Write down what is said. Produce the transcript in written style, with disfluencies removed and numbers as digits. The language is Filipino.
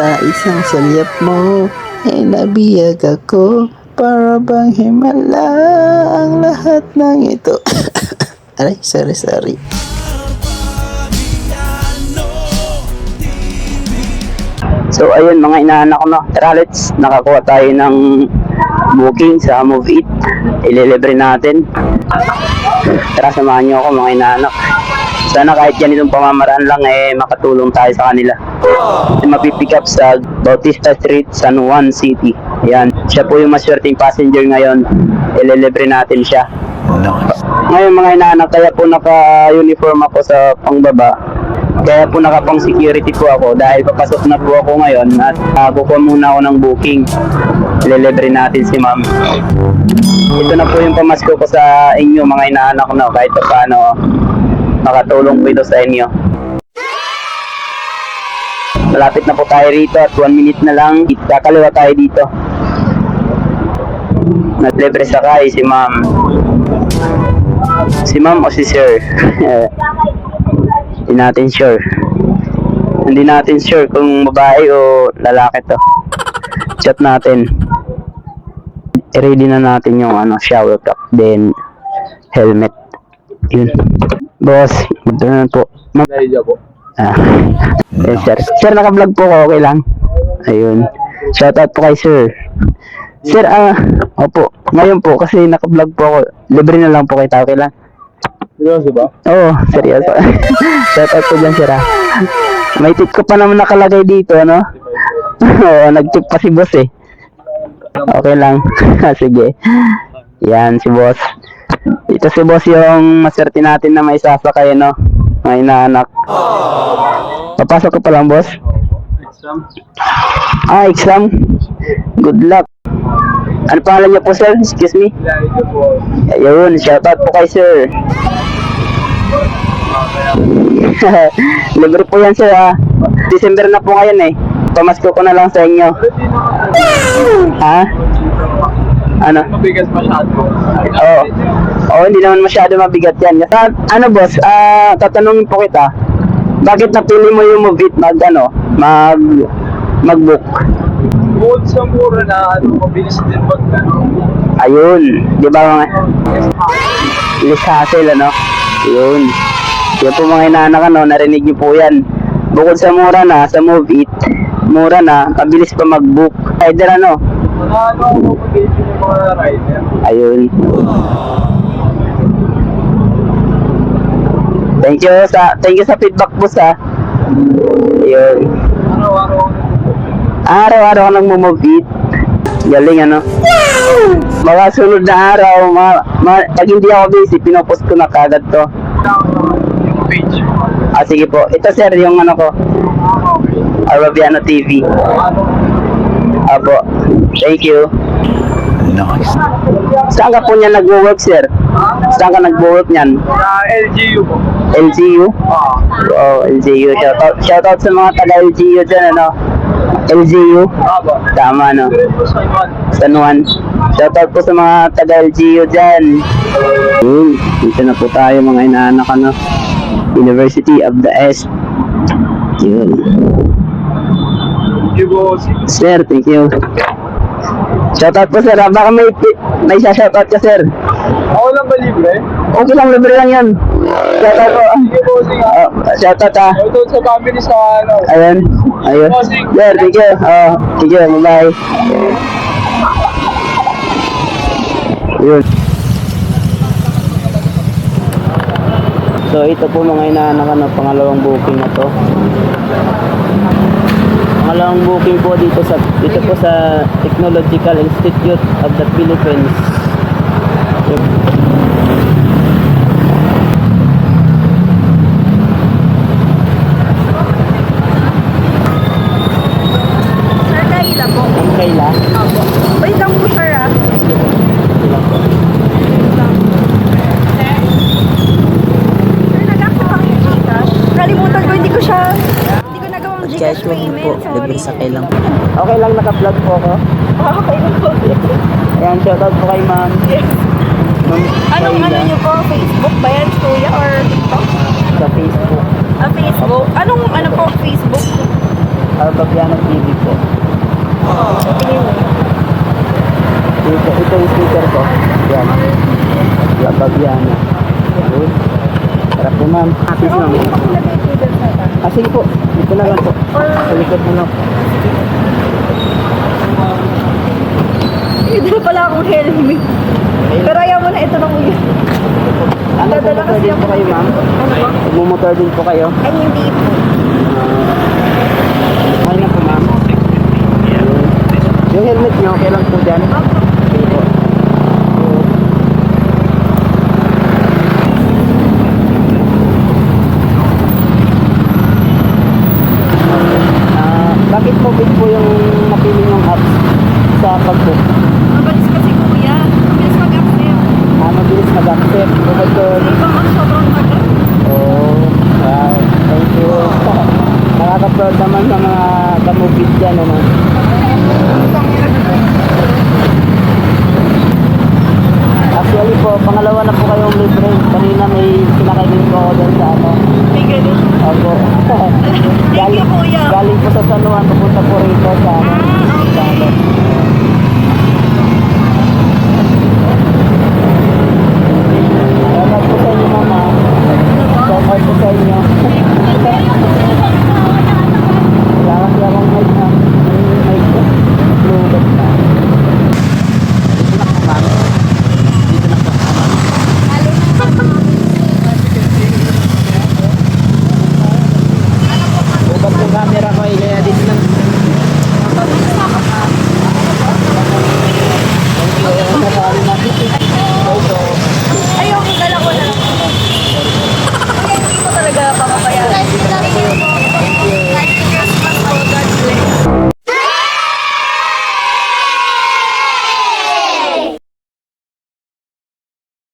Sa isang salyap mo ay nabiyag ako. Para bang himala ang lahat ng ito. Aray, sorry. So ayun mga inaanak ko, no, tara let's, nakakuha tayo ng booking sa Move It. Ililibre natin. Tara samahan nyo ako mga inaanak. Sana kahit ganitong pamamaraan lang makatulong tayo sa kanila. Mapipick up sa Bautista Street, San Juan City. Ayan, siya po yung maswerteng passenger ngayon. Ililibre natin siya. Ngayon mga inaanak, kaya po naka-uniform ako sa pangbaba. Kaya po nakapang security po ako dahil papasok na po ako ngayon at kukuha muna ako ng booking. Ililibre natin si ma'am. Ito na po yung pamasko ko sa inyo mga inaanak, no, kahit pa paano makatulong po ito sa inyo. Malapit na po tayo rito at 1 minute na lang kakaliwa tayo dito. Naglibre sakay si ma'am. Si ma'am o si sir? Hindi natin sure. Hindi natin sure kung babae o lalaki to. Chat natin. I-ready na natin yung shower cap, then helmet. Yun. Boss, magdala po. po. Yes, sir. Sir, naka-vlog po ko, okay lang? Ayun. Shoutout po kay sir. Sir, opo. Ngayon po, kasi naka-vlog po ako. Libre na lang po kita, okay lang? Seryoso ba? Oo, seryoso. Shoutout po dyan, sir. May tip ko pa naman nakalagay dito, ano? Oo, nag-tip pa si boss eh. Okay lang. Sige. Yan, si boss. Ito si boss yung maswerte natin na may sasakay, no? May inaanak. Papasok ko pa lang, boss. Exam? Exam. Good luck. Ano pangalan niyo po, sir? Excuse me. Ayun, shoutout po kay sir. Libre po yan, sir, December na po ngayon Pamasko ko na lang sa inyo. Ha? Ano? Mabigas masyado. Oo, hindi naman masyado mabigat yan. Ano boss, tatanungin po kita. Bakit napili mo yung Move It mag-book? Bukod sa mura na mabilis din Ayun, di ba mga less hassle, Ayun. Yan po mga inaanak, narinig niyo po yan. Bukod sa mura na, sa Move It, mura na, mabilis pa mag-book. Either mabilis yung mga rider. Ayun. Thank you sa feedback, boss, Ayun. Araw-araw ako nag-Move It. Galing, Mga sunod na araw, pag hindi ako busy, pinopost ko na kagad to. Page. Sige po. Ito, sir, yung ko. Arabiano TV. Apo. Thank you. Nice. Saan ka po niya nag-work, sir? Saan ka nag-work niyan? Sa LGU po. LGU? LGU. Shoutout sa mga taga-LGU dyan, LGU? Tama, San Juan. Shoutout po sa mga taga-LGU dyan. Dito na po tayo mga inaanak, University of the East. Yun. Sir, thank you. Shoutout po, sir. Baka may shoutout ka, sir. Ako lang ba libre? Okay lang, libre lang yan. Shoutout po. Shoutout, Shoutout sa family sa Ayun. Sir, thank you. Thank you. Bye-bye. Yun. So ito po mga inaanak, pangalawang booking na to. Pangalawang booking po dito po sa Technological Institute of the Philippines. Sir, Kayla po. Ang Kayla? Opo. Wait lang po, sir, Sir, nag-accept ako yung Gcash. Kalimutan ko, hindi ko nagawang Gcash payment. Libre sakay lang. Okay lang, naka-vlog po ako. Okay lang po. Ayan, shoutout po kay ma'am. Yes. Ma'am Anong Kayla. niyo po? Facebook ba yan, Kuya, or TikTok? Sa Facebook. Facebook. Anong po Facebook? Arbabiana TV po. Tingin mo. Ito yung sticker ko. Yan. Arbabiana. Yun. Tara po ma'am. Happy ma'am. Sige po. Dito na lang po. Sa likod mo lang. Hindi pala akong helmet. Pero ayaw mo na ito ng uyan. Ano po Dadala motor kasi din po ako. kayo ma'am? Ano ba? Mumotor din po kayo? Ay, hindi po. Okay na po ma'am. Yung helmet nyo, okay lang po dyan? Sige po. Bakit mo po yung napili yung apps sa pag-book? Mabilis kasi kuya. Mabilis mag-accept. Mabilis mag-accept. Bukod doon. Ibang ang sobrang tagal. Oh, wow. Thank you. Nakaka-proud naman sa mga kamugit dyan, ano? Actually po, pangalawa na po kayong libre. Kanina may kinakainin ko ako dyan sa ano. May ganun. Ako. Thank you, kuya. Galing po sa San Juan,